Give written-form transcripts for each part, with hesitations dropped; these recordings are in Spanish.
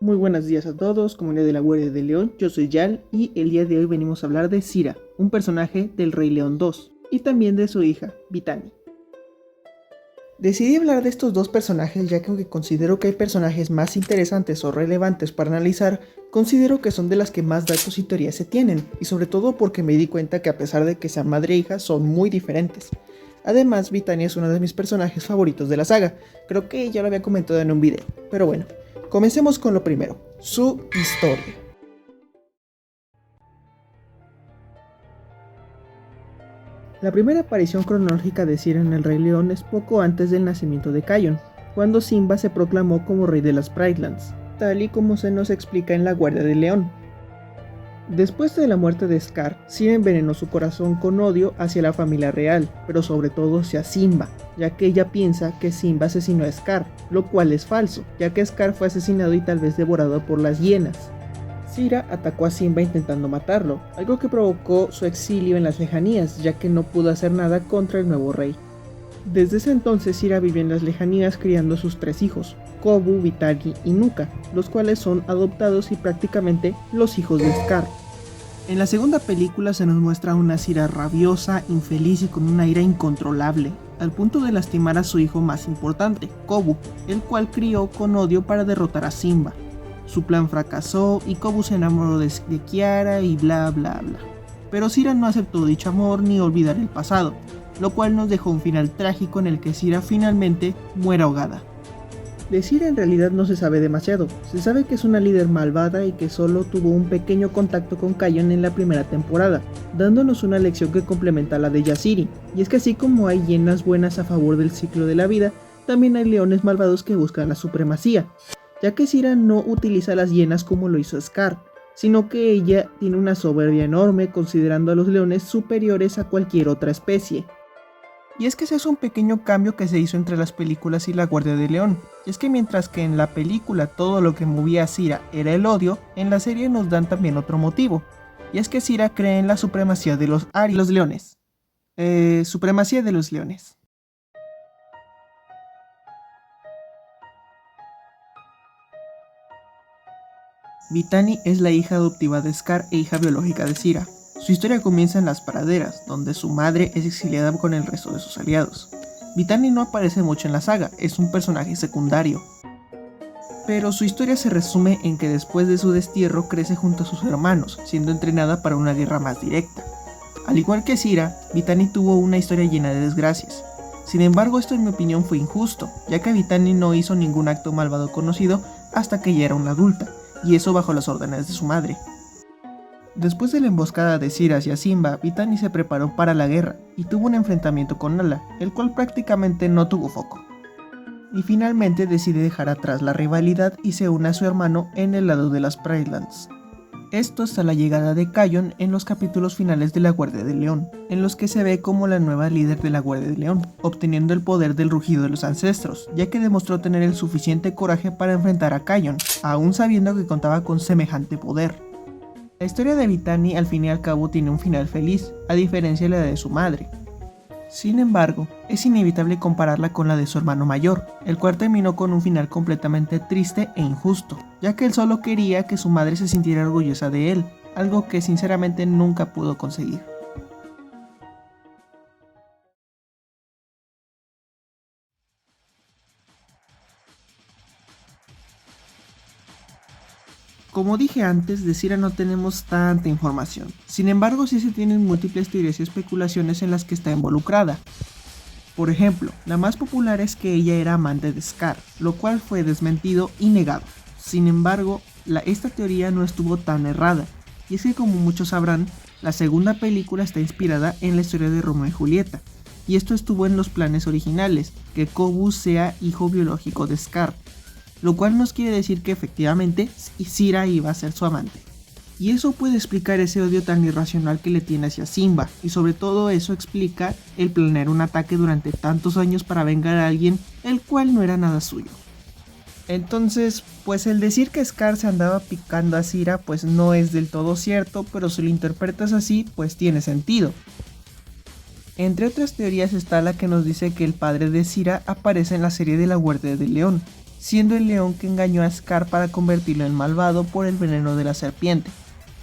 Muy buenos días a todos, comunidad de la Guardia de León, yo soy Yal y el día de hoy venimos a hablar de Zyra, un personaje del Rey León 2 y también de su hija, Vitani. Decidí hablar de estos dos personajes ya que aunque considero que hay personajes más interesantes o relevantes para analizar, considero que son de las que más datos y teorías se tienen, y sobre todo porque me di cuenta que a pesar de que sean madre e hija, son muy diferentes. Además, Vitani es uno de mis personajes favoritos de la saga, creo que ya lo había comentado en un video, pero bueno. Comencemos con lo primero, su historia. La primera aparición cronológica de Zyra en el Rey León es poco antes del nacimiento de Kion, cuando Simba se proclamó como rey de las Brightlands, tal y como se nos explica en La Guardia del León. Después de la muerte de Scar, Zyra envenenó su corazón con odio hacia la familia real, pero sobre todo hacia Simba, ya que ella piensa que Simba asesinó a Scar, lo cual es falso, ya que Scar fue asesinado y tal vez devorado por las hienas. Zyra atacó a Simba intentando matarlo, algo que provocó su exilio en las lejanías, ya que no pudo hacer nada contra el nuevo rey. Desde ese entonces Zyra vive en las lejanías criando sus tres hijos, Kobu, Vitani y Nuka, los cuales son adoptados y prácticamente los hijos de Scar. En la segunda película se nos muestra una Zyra rabiosa, infeliz y con una ira incontrolable, al punto de lastimar a su hijo más importante, Kobu, el cual crió con odio para derrotar a Simba. Su plan fracasó y Kobu se enamoró de Kiara y bla bla bla. Pero Zyra no aceptó dicho amor ni olvidar el pasado, lo cual nos dejó un final trágico en el que Zyra finalmente muere ahogada. De Zyra en realidad no se sabe demasiado, se sabe que es una líder malvada y que solo tuvo un pequeño contacto con Kion en la primera temporada, dándonos una lección que complementa a la de Yaziri, y es que así como hay hienas buenas a favor del ciclo de la vida, también hay leones malvados que buscan la supremacía, ya que Zyra no utiliza las hienas como lo hizo Scar, sino que ella tiene una soberbia enorme considerando a los leones superiores a cualquier otra especie. Y es que ese es un pequeño cambio que se hizo entre las películas y La Guardia de León. Y es que mientras que en la película todo lo que movía a Zyra era el odio, en la serie nos dan también otro motivo. Y es que Zyra cree en la supremacía de los leones. Supremacía de los leones. Vitani es la hija adoptiva de Scar e hija biológica de Zyra. Su historia comienza en las praderas, donde su madre es exiliada con el resto de sus aliados. Vitani no aparece mucho en la saga, es un personaje secundario. Pero su historia se resume en que después de su destierro crece junto a sus hermanos, siendo entrenada para una guerra más directa. Al igual que Zyra, Vitani tuvo una historia llena de desgracias. Sin embargo, esto en mi opinión fue injusto, ya que Vitani no hizo ningún acto malvado conocido hasta que ya era una adulta, y eso bajo las órdenes de su madre. Después de la emboscada de Zyra hacia Simba, Vitani se preparó para la guerra y tuvo un enfrentamiento con Nala, el cual prácticamente no tuvo foco. Y finalmente decide dejar atrás la rivalidad y se une a su hermano en el lado de las Brightlands. Esto hasta la llegada de Kion en los capítulos finales de La Guardia de León, en los que se ve como la nueva líder de la Guardia de León, obteniendo el poder del rugido de los ancestros, ya que demostró tener el suficiente coraje para enfrentar a Kion, aún sabiendo que contaba con semejante poder. La historia de Vitani al fin y al cabo tiene un final feliz, a diferencia de la de su madre. Sin embargo, es inevitable compararla con la de su hermano mayor, el cual terminó con un final completamente triste e injusto, ya que él solo quería que su madre se sintiera orgullosa de él, algo que sinceramente nunca pudo conseguir. Como dije antes, de Zyra no tenemos tanta información, sin embargo sí se tienen múltiples teorías y especulaciones en las que está involucrada. Por ejemplo, la más popular es que ella era amante de Scar, lo cual fue desmentido y negado. Sin embargo, esta teoría no estuvo tan errada, y es que como muchos sabrán, la segunda película está inspirada en la historia de Romeo y Julieta, y esto estuvo en los planes originales, que Kobu sea hijo biológico de Scar, lo cual nos quiere decir que efectivamente Zyra iba a ser su amante. Y eso puede explicar ese odio tan irracional que le tiene hacia Simba, y sobre todo eso explica el planear un ataque durante tantos años para vengar a alguien el cual no era nada suyo. Entonces, pues el decir que Scar se andaba picando a Zyra pues no es del todo cierto, pero si lo interpretas así pues tiene sentido. Entre otras teorías está la que nos dice que el padre de Zyra aparece en la serie de La Guardia de León, siendo el león que engañó a Scar para convertirlo en malvado por el veneno de la serpiente.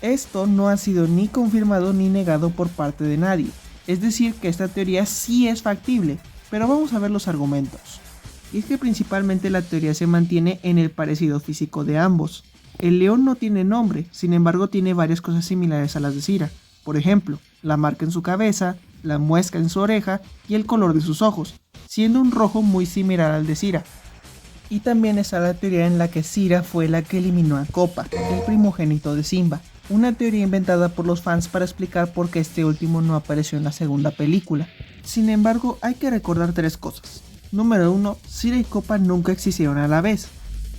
Esto no ha sido ni confirmado ni negado por parte de nadie, es decir que esta teoría sí es factible, pero vamos a ver los argumentos. Y es que principalmente la teoría se mantiene en el parecido físico de ambos. El león no tiene nombre, sin embargo tiene varias cosas similares a las de Cira. Por ejemplo, la marca en su cabeza, la muesca en su oreja y el color de sus ojos, siendo un rojo muy similar al de Cira. Y también está la teoría en la que Cira fue la que eliminó a Koppa, el primogénito de Simba. Una teoría inventada por los fans para explicar por qué este último no apareció en la segunda película. Sin embargo, hay que recordar tres cosas. Número 1, Cira y Koppa nunca existieron a la vez.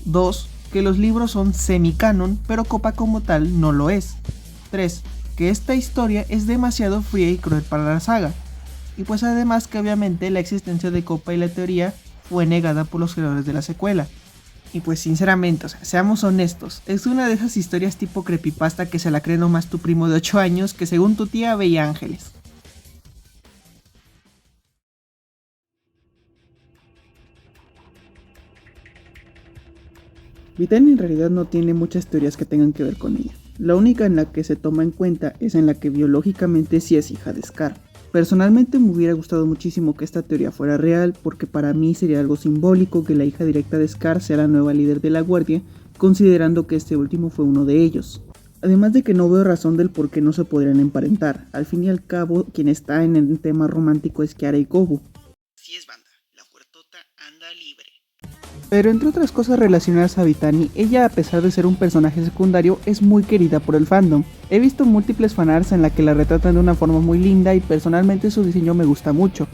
2, que los libros son semi-canon, pero Koppa como tal no lo es. 3, que esta historia es demasiado fría y cruel para la saga. Y pues además que obviamente la existencia de Koppa y la teoría fue negada por los creadores de la secuela. Y pues sinceramente, seamos honestos, es una de esas historias tipo creepypasta que se la cree nomás tu primo de 8 años que según tu tía veía ángeles. Vitani en realidad no tiene muchas teorías que tengan que ver con ella. La única en la que se toma en cuenta es en la que biológicamente sí es hija de Scar. Personalmente me hubiera gustado muchísimo que esta teoría fuera real, porque para mí sería algo simbólico que la hija directa de Scar sea la nueva líder de la guardia, considerando que este último fue uno de ellos. Además de que no veo razón del por qué no se podrían emparentar. Al fin y al cabo, quien está en el tema romántico es Kiara y Kobu. Así es, banda, la huertota anda libre. Pero entre otras cosas relacionadas a Vitani, ella a pesar de ser un personaje secundario es muy querida por el fandom. He visto múltiples fanarts en la que la retratan de una forma muy linda y personalmente su diseño me gusta mucho.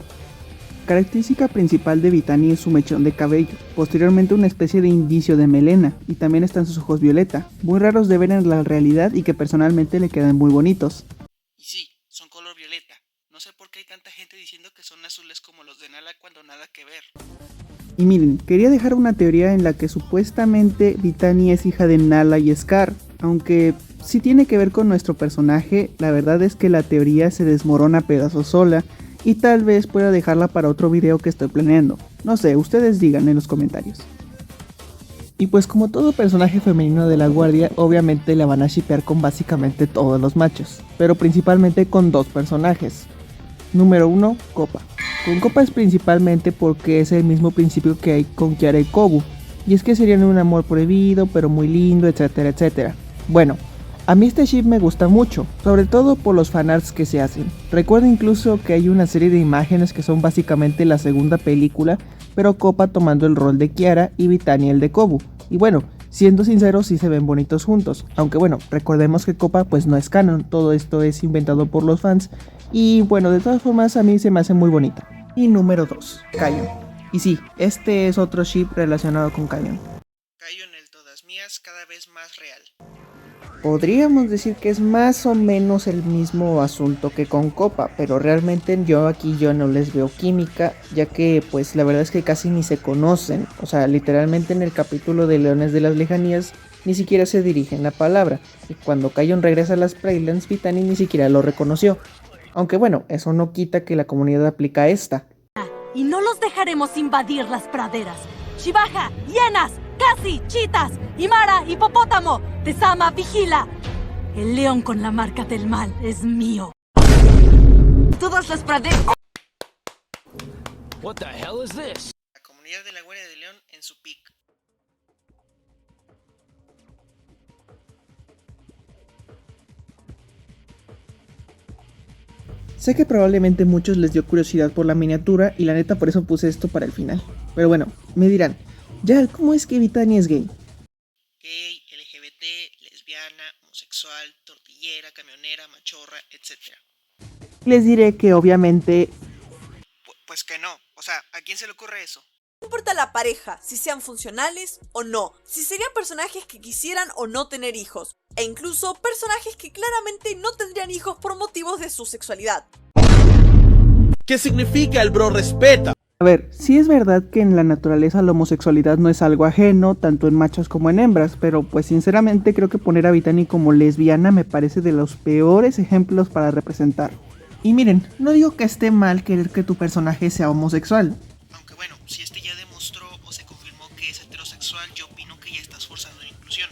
Característica principal de Vitani es su mechón de cabello, posteriormente una especie de indicio de melena, y también están sus ojos violeta, muy raros de ver en la realidad y que personalmente le quedan muy bonitos. Y sí, son color violeta. No sé por qué hay tanta gente diciendo que son azules como los de Nala cuando nada que ver. Y miren, quería dejar una teoría en la que supuestamente Vitani es hija de Nala y Scar, aunque si tiene que ver con nuestro personaje, la verdad es que la teoría se desmorona a pedazos sola y tal vez pueda dejarla para otro video que estoy planeando. No sé, ustedes digan en los comentarios. Y pues como todo personaje femenino de la guardia, obviamente la van a shippear con básicamente todos los machos, pero principalmente con dos personajes. Número 1, Koppa. Con Koppa es principalmente porque es el mismo principio que hay con Kiara y Kobu, y es que serían un amor prohibido, pero muy lindo, etcétera, etcétera. Bueno, a mí este ship me gusta mucho, sobre todo por los fanarts que se hacen. Recuerdo incluso que hay una serie de imágenes que son básicamente la segunda película, pero Koppa tomando el rol de Kiara y Vitani el de Kobu. Y bueno, siendo sinceros sí se ven bonitos juntos, aunque bueno, recordemos que Koppa pues no es canon, todo esto es inventado por los fans, y bueno, de todas formas a mí se me hace muy bonita. Y número 2, Kayon. Y sí, este es otro ship relacionado con Kayon. Kayon el todas mías cada vez más real. Podríamos decir que es más o menos el mismo asunto que con Koppa, pero realmente yo no les veo química, ya que pues la verdad es que casi ni se conocen. O sea, literalmente en el capítulo de Leones de las Lejanías ni siquiera se dirigen la palabra, y cuando Kayon regresa a las Praelands, Vitani ni siquiera lo reconoció. Aunque bueno, eso no quita que la comunidad aplica esta. Y no los dejaremos invadir las praderas. Shivaja, hienas, casi, chitas, Imara, hipopótamo, Tezama, vigila. El león con la marca del mal es mío. Todas las praderas. What the hell is this? La comunidad de la Guardia de León en su pic. Sé que probablemente muchos les dio curiosidad por la miniatura y la neta por eso puse esto para el final. Pero bueno, me dirán, ya, ¿cómo es que Vitani es gay? Gay, LGBT, lesbiana, homosexual, tortillera, camionera, machorra, etc. Les diré que obviamente... Pues que no, o sea, ¿a quién se le ocurre eso? No importa la pareja, si sean funcionales o no, si serían personajes que quisieran o no tener hijos, e incluso personajes que claramente no tendrían hijos por motivos de su sexualidad. ¿Qué significa el bro respeta? A ver, sí es verdad que en la naturaleza la homosexualidad no es algo ajeno, tanto en machos como en hembras, pero pues sinceramente creo que poner a Vitani como lesbiana me parece de los peores ejemplos para representar. Y miren, no digo que esté mal querer que tu personaje sea homosexual. Aunque bueno, si este ya demostró o se confirmó que es heterosexual. homosexual, yo opino que ya estás forzando la inclusión.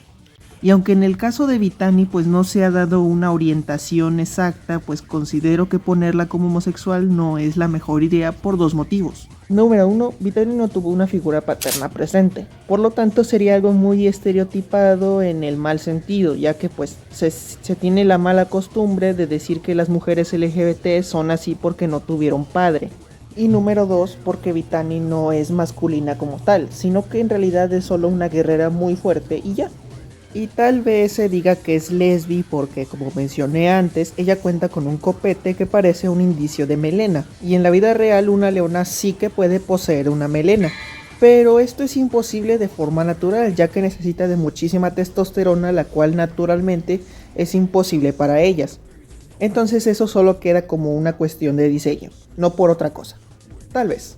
Y aunque en el caso de Vitani pues no se ha dado una orientación exacta, pues considero que ponerla como homosexual no es la mejor idea por dos motivos. Número 1, Vitani no tuvo una figura paterna presente, por lo tanto sería algo muy estereotipado en el mal sentido, ya que pues se tiene la mala costumbre de decir que las mujeres LGBT son así porque no tuvieron padre. Y número 2, porque Vitani no es masculina como tal, sino que en realidad es solo una guerrera muy fuerte y ya. Y tal vez se diga que es lesbi porque, como mencioné antes, ella cuenta con un copete que parece un indicio de melena. Y en la vida real una leona sí que puede poseer una melena. Pero esto es imposible de forma natural, ya que necesita de muchísima testosterona, la cual naturalmente es imposible para ellas. Entonces eso solo queda como una cuestión de diseño, no por otra cosa. Tal vez.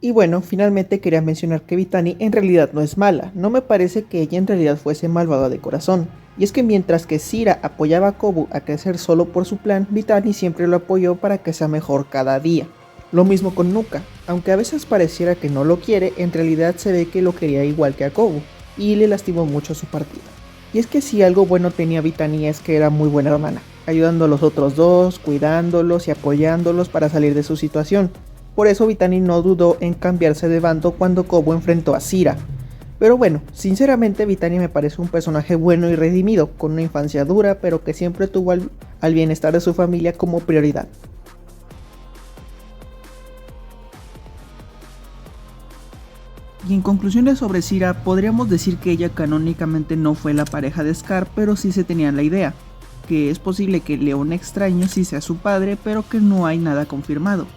Y bueno, finalmente quería mencionar que Vitani en realidad no es mala, no me parece que ella en realidad fuese malvada de corazón. Y es que mientras que Zira apoyaba a Kobu a crecer solo por su plan, Vitani siempre lo apoyó para que sea mejor cada día. Lo mismo con Nuka, aunque a veces pareciera que no lo quiere, en realidad se ve que lo quería igual que a Kobu, y le lastimó mucho su partida. Y es que si algo bueno tenía Vitani es que era muy buena hermana, ayudando a los otros dos, cuidándolos y apoyándolos para salir de su situación. Por eso Vitani no dudó en cambiarse de bando cuando Kobu enfrentó a Zira. Pero bueno, sinceramente Vitani me parece un personaje bueno y redimido, con una infancia dura, pero que siempre tuvo al bienestar de su familia como prioridad. Y en conclusiones sobre Zira, podríamos decir que ella canónicamente no fue la pareja de Scar, pero sí se tenía la idea, que es posible que León extraño sí sea su padre, pero que no hay nada confirmado.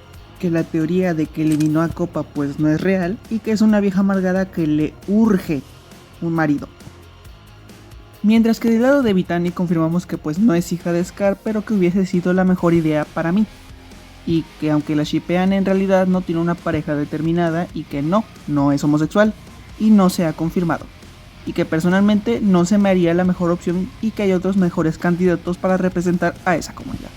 Que la teoría de que eliminó a Copa pues no es real y que es una vieja amargada que le urge un marido. Mientras que del lado de Vitani confirmamos que pues no es hija de Scar, pero que hubiese sido la mejor idea para mí. Y que aunque la shippean en realidad no tiene una pareja determinada y que no es homosexual y no se ha confirmado. Y que personalmente no se me haría la mejor opción y que hay otros mejores candidatos para representar a esa comunidad.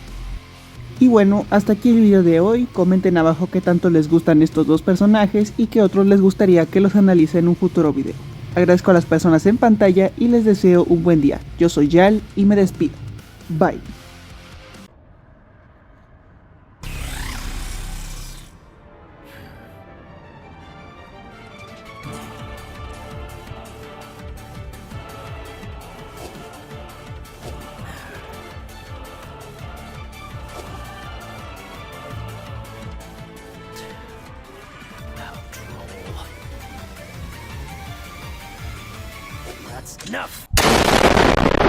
Y bueno, hasta aquí el video de hoy, comenten abajo qué tanto les gustan estos dos personajes y qué otros les gustaría que los analice en un futuro video. Agradezco a las personas en pantalla y les deseo un buen día. Yo soy Yal y me despido. Bye. That's enough.